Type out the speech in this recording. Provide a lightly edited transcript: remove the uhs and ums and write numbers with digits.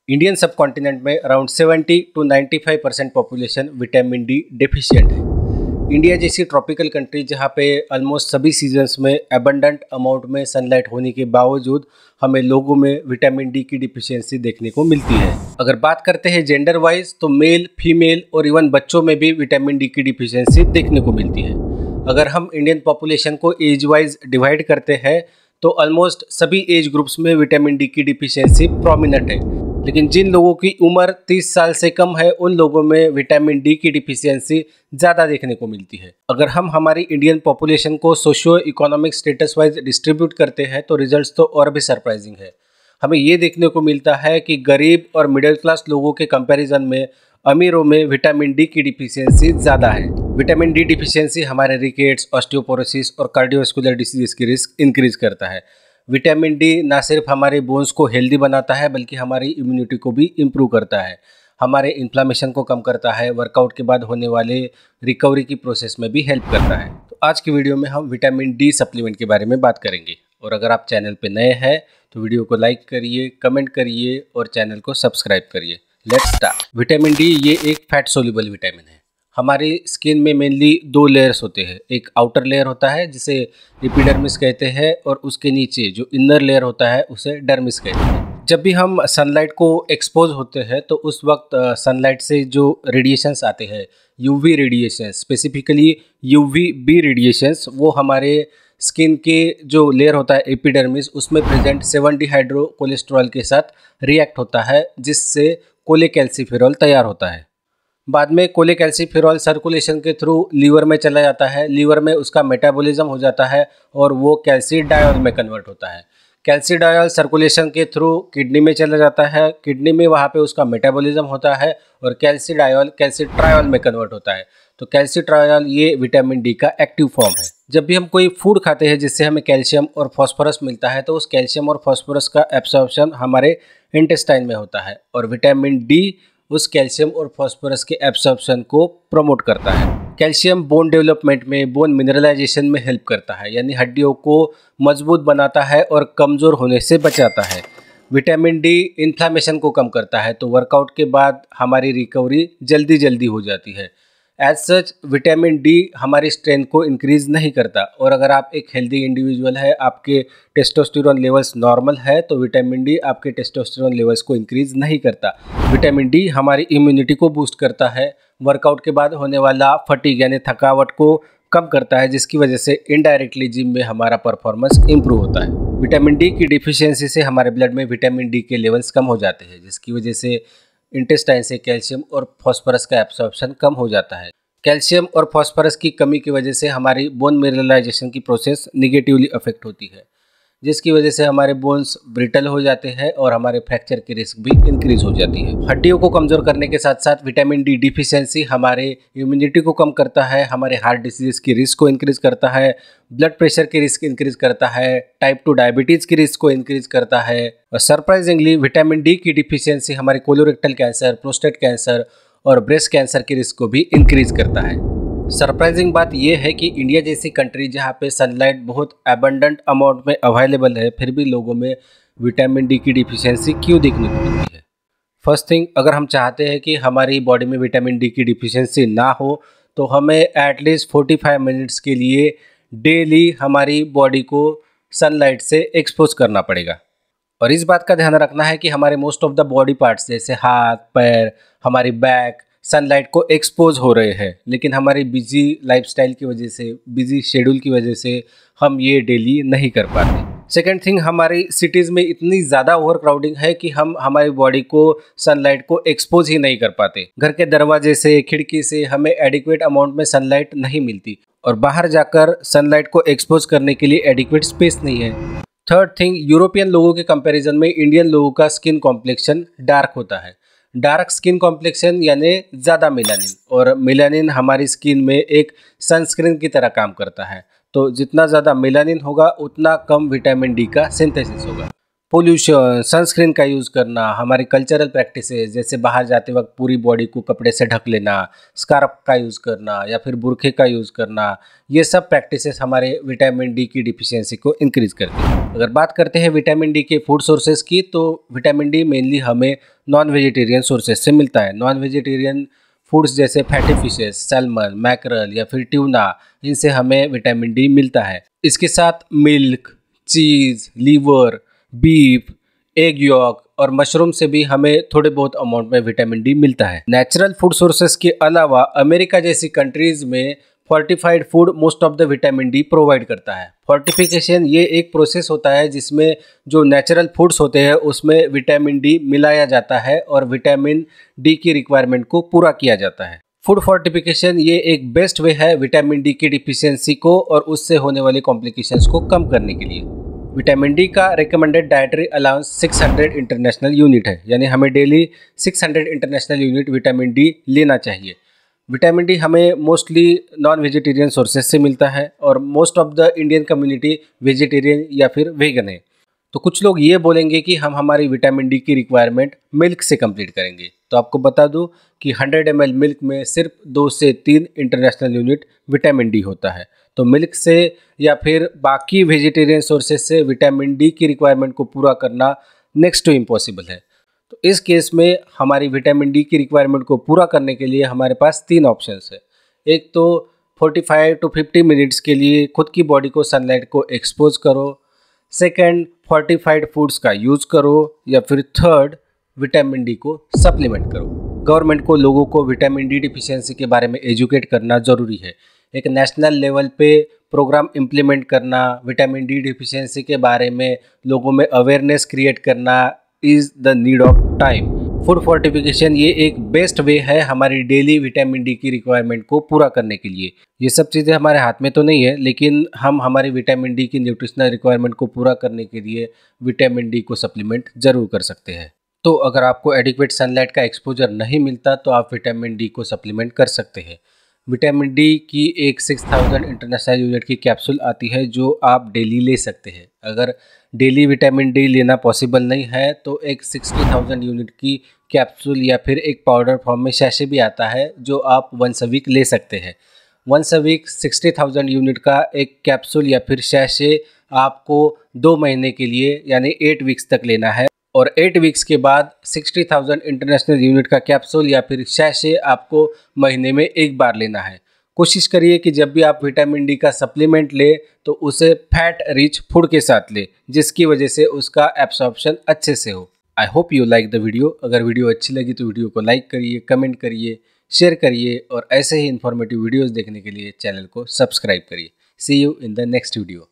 Indian सब continent में around 70 to 95% population vitamin D deficient है। इंडिया जैसी ट्रॉपिकल कंट्री जहाँ पे ऑलमोस्ट सभी सीजन्स में एबंडेंट अमाउंट में सनलाइट होने के बावजूद हमें लोगों में विटामिन डी की डिफिशियंसी देखने को मिलती है। अगर बात करते हैं जेंडर वाइज तो मेल, फीमेल और इवन बच्चों में भी विटामिन डी की डिफिशियंसी देखने को मिलती है। अगर हम इंडियन पॉपुलेशन को एज वाइज डिवाइड करते हैं तो ऑलमोस्ट सभी एज ग्रुप्स में विटामिन डी की डिफिशियंसी प्रोमिनेंट है, लेकिन जिन लोगों की उम्र 30 साल से कम है उन लोगों में विटामिन डी की डिफिशियंसी ज़्यादा देखने को मिलती है। अगर हम हमारी इंडियन पॉपुलेशन को socio economic status wise distribute करते हैं तो रिजल्ट्स तो और भी सरप्राइजिंग है। हमें ये देखने को मिलता है कि गरीब और मिडिल क्लास लोगों के कंपैरिजन में अमीरों में विटामिन डी की डिफिशियंसी ज़्यादा है। विटामिन डी डिफिशियंसी हमारे रिकेट्स, ऑस्टियोपोरोसिस और कार्डियोवास्कुलर डिसीज की रिस्क इंक्रीज करता है। विटामिन डी ना सिर्फ हमारे बोन्स को हेल्दी बनाता है बल्कि हमारी इम्यूनिटी को भी इम्प्रूव करता है, हमारे इन्फ्लामेशन को कम करता है, वर्कआउट के बाद होने वाले रिकवरी की प्रोसेस में भी हेल्प करता है। तो आज की वीडियो में हम विटामिन डी सप्लीमेंट के बारे में बात करेंगे। और अगर आप चैनल पे नए हैं तो वीडियो को लाइक करिए, कमेंट करिए और चैनल को सब्सक्राइब करिए। Let's start. विटामिन डी ये एक फैट सोल्यूबल विटामिन है। हमारी स्किन में मेनली दो लेयर्स होते हैं। एक आउटर लेयर होता है जिसे एपिडर्मिस कहते हैं और उसके नीचे जो इनर लेयर होता है उसे डर्मिस कहते हैं। जब भी हम सनलाइट को एक्सपोज होते हैं तो उस वक्त सनलाइट से जो रेडिएशंस आते हैं, UV radiations, specifically UV B radiations, वो हमारे स्किन के जो लेयर होता है एपिडर्मिस उसमें प्रेजेंट 7 डिहाइड्रो कोलेस्ट्रॉल के साथ रिएक्ट होता है, जिससे कोलेकैल्सिफेरॉल तैयार होता है। बाद में कोलेकैल्सिफेरॉल सर्कुलेशन के थ्रू लीवर में चला जाता है, लीवर में उसका मेटाबॉलिज्म हो जाता है और वो कैल्सिडायोल में कन्वर्ट होता है। कैल्सिडायोल सर्कुलेशन के थ्रू किडनी में चला जाता है, किडनी में वहाँ पे उसका मेटाबॉलिज्म होता है और कैल्सिडायोल कैल्सिट्रायोल में कन्वर्ट होता है। तो कैल्सिट्रायोल ये विटामिन डी का एक्टिव फॉर्म है। जब भी हम कोई फूड खाते हैं जिससे हमें कैल्शियम और फॉस्फोरस मिलता है तो उस कैल्शियम और फॉस्फोरस का एब्सॉर्प्शन हमारे इंटेस्टाइन में होता है और विटामिन डी उस कैल्शियम और फॉस्फोरस के एब्सॉर्प्शन को प्रमोट करता है। कैल्शियम बोन डेवलपमेंट में, बोन मिनरलाइजेशन में हेल्प करता है, यानी हड्डियों को मजबूत बनाता है और कमज़ोर होने से बचाता है। विटामिन डी इन्फ्लामेशन को कम करता है, तो वर्कआउट के बाद हमारी रिकवरी जल्दी हो जाती है। एज सच विटामिन डी हमारी स्ट्रेंथ को इंक्रीज़ नहीं करता और अगर आप एक हेल्दी इंडिविजुअल है, आपके टेस्टोस्टेरोन लेवल्स नॉर्मल है, तो विटामिन डी आपके टेस्टोस्टेरोन लेवल्स को इंक्रीज़ नहीं करता। विटामिन डी हमारी इम्यूनिटी को बूस्ट करता है, वर्कआउट के बाद होने वाला फटीग यानी थकावट को कम करता है, जिसकी वजह से इनडायरेक्टली जिम में हमारा परफॉर्मेंस इंप्रूव होता है। विटामिन डी की डिफिशियंसी से हमारे ब्लड में विटामिन डी के लेवल्स कम हो जाते हैं, जिसकी वजह से इंटेस्टाइन से कैल्शियम और फॉस्फोरस का एब्सॉर्प्शन कम हो जाता है। कैल्शियम और फॉस्फोरस की कमी की वजह से हमारी बोन मिनरलाइजेशन की प्रोसेस निगेटिवली अफेक्ट होती है, जिसकी वजह से हमारे बोन्स ब्रिटल हो जाते हैं और हमारे फ्रैक्चर की रिस्क भी इंक्रीज हो जाती है। हड्डियों को कमज़ोर करने के साथ साथ विटामिन डी डिफिशियंसी हमारे इम्यूनिटी को कम करता है, हमारे हार्ट डिसीज़ की रिस्क को इंक्रीज करता है, ब्लड प्रेशर की रिस्क इंक्रीज करता है, टाइप 2 डायबिटीज़ की रिस्क को इंक्रीज करता है और सरप्राइजिंगली विटामिन डी की डिफिशियंसी हमारे कोलोरेक्टल कैंसर, प्रोस्टेट कैंसर और ब्रेस्ट कैंसर की रिस्क को भी इंक्रीज करता है। सरप्राइजिंग बात यह है कि इंडिया जैसी कंट्री जहाँ पे सनलाइट बहुत एबंडेंट अमाउंट में अवेलेबल है, फिर भी लोगों में विटामिन डी की डिफिशियंसी क्यों देखने को मिलती है। फर्स्ट थिंग, अगर हम चाहते हैं कि हमारी बॉडी में विटामिन डी की डिफिशियंसी ना हो तो हमें एटलीस्ट 45 मिनट्स के लिए डेली हमारी बॉडी को सनलाइट से एक्सपोज करना पड़ेगा। और इस बात का ध्यान रखना है कि हमारे most of the body parts जैसे हाथ, पैर, हमारी बैक सनलाइट को एक्सपोज हो रहे हैं, लेकिन हमारी बिजी लाइफस्टाइल की वजह से, बिजी शेड्यूल की वजह से हम ये डेली नहीं कर पाते। सेकेंड थिंग, हमारी सिटीज़ में इतनी ज़्यादा ओवर क्राउडिंग है कि हम हमारी बॉडी को सनलाइट को एक्सपोज ही नहीं कर पाते। घर के दरवाजे से, खिड़की से हमें एडिक्वेट अमाउंट में सनलाइट नहीं मिलती और बाहर जाकर सनलाइट को एक्सपोज करने के लिए एडिक्वेट स्पेस नहीं है। थर्ड थिंग, यूरोपियन लोगों के कंपैरिजन में इंडियन लोगों का स्किन कॉम्प्लेक्शन डार्क होता है। डार्क स्किन कॉम्प्लेक्शन यानी ज़्यादा मेलानिन, और मेलानिन हमारी स्किन में एक सनस्क्रीन की तरह काम करता है। तो जितना ज़्यादा मेलानिन होगा उतना कम विटामिन डी का सिंथेसिस होगा। पोल्यूशन, सनस्क्रीन का यूज़ करना, हमारी कल्चरल प्रैक्टिसेस जैसे बाहर जाते वक्त पूरी बॉडी को कपड़े से ढक लेना, स्कार्फ का यूज़ करना या फिर बुरखे का यूज़ करना, ये सब प्रैक्टिसेस हमारे विटामिन डी की डिफिशियंसी को इंक्रीज़ करती है। अगर बात करते हैं विटामिन डी के फूड सोर्सेज की, तो विटामिन डी मेनली हमें नॉन वेजिटेरियन सोर्सेज से मिलता है। नॉन वेजिटेरियन फूड्स जैसे फैटी फिशेस, सैल्मन, मैकरल या फिर ट्यूना, इनसे हमें विटामिन डी मिलता है। इसके साथ मिल्क, चीज़, लीवर, बीफ, एग यॉक और मशरूम से भी हमें थोड़े बहुत अमाउंट में विटामिन डी मिलता है। नेचुरल फूड सोर्सेज के अलावा अमेरिका जैसी कंट्रीज में fortified food most of the vitamin D provide करता है। फोर्टिफिकेशन ये एक प्रोसेस होता है जिसमें जो नेचुरल फूड्स होते हैं उसमें विटामिन डी मिलाया जाता है और विटामिन डी की रिक्वायरमेंट को पूरा किया जाता है। फूड फोर्टिफिकेशन ये एक बेस्ट वे है विटामिन डी की डिफिशियंसी को और उससे होने वाली कॉम्प्लिकेशंस को कम करने के लिए। विटामिन डी का recommended dietary allowance 600 international unit है, यानी हमें daily 600 international unit vitamin D लेना चाहिए। विटामिन डी हमें मोस्टली नॉन वेजिटेरियन सोर्सेज से मिलता है और most of the Indian community vegetarian या फिर वेगन है। तो कुछ लोग ये बोलेंगे कि हम हमारी विटामिन डी की रिक्वायरमेंट मिल्क से कंप्लीट करेंगे। तो आपको बता दूं कि 100 ml मिल्क में सिर्फ 2 से 3 इंटरनेशनल यूनिट विटामिन डी होता है। तो मिल्क से या फिर बाकी वेजिटेरियन सोर्सेज से विटामिन डी की रिक्वायरमेंट को पूरा करना नेक्स्ट टू इम्पॉसिबल है। तो इस केस में हमारी विटामिन डी की रिक्वायरमेंट को पूरा करने के लिए हमारे पास 3 ऑप्शंस है। एक तो 45 टू 50 मिनट्स के लिए खुद की बॉडी को सनलाइट को एक्सपोज करो। सेकेंड, फोर्टिफाइड फूड्स का यूज़ करो। या फिर थर्ड, विटामिन डी को सप्लीमेंट करो। गवर्नमेंट को लोगों को विटामिन डी डिफिशियंसी के बारे में एजुकेट करना ज़रूरी है। एक नेशनल लेवल पे प्रोग्राम इम्प्लीमेंट करना, विटामिन डी डिफिशियंसी के बारे में लोगों में अवेयरनेस क्रिएट करना is the need of time. Food fortification ये एक बेस्ट वे है हमारी डेली विटामिन डी की रिक्वायरमेंट को पूरा करने के लिए। ये सब चीज़ें हमारे हाथ में तो नहीं है, लेकिन हम हमारी विटामिन डी की न्यूट्रिशनल रिक्वायरमेंट को पूरा करने के लिए विटामिन डी को सप्लीमेंट ज़रूर कर सकते हैं। तो अगर आपको एडिक्वेट सनलाइट का एक्सपोजर नहीं मिलता तो आप विटामिन डी को सप्लीमेंट कर सकते हैं। विटामिन डी की एक 6000 इंटरनेशनल यूनिट की कैप्सूल आती है जो आप डेली ले सकते हैं। अगर डेली विटामिन डी लेना पॉसिबल नहीं है तो एक 60,000 यूनिट की कैप्सूल या फिर एक पाउडर फॉर्म में शैशे भी आता है जो आप वंस अ वीक ले सकते हैं। वंस अ वीक 60,000 यूनिट का एक कैप्सूल या फिर शैशे आपको 2 महीने के लिए यानी 8 वीक्स तक लेना है और 8 वीक्स के बाद 60,000 इंटरनेशनल यूनिट का कैप्सूल या फिर शैशे आपको महीने में एक बार लेना है। कोशिश करिए कि जब भी आप विटामिन डी का सप्लीमेंट ले तो उसे फैट रिच फूड के साथ ले, जिसकी वजह से उसका एब्सॉर्प्शन अच्छे से हो। I hope you like the video. अगर वीडियो अच्छी लगी तो वीडियो को लाइक करिए, कमेंट करिए, शेयर करिए और ऐसे ही इन्फॉर्मेटिव वीडियोज़ देखने के लिए चैनल को सब्सक्राइब करिए। See you in the next video.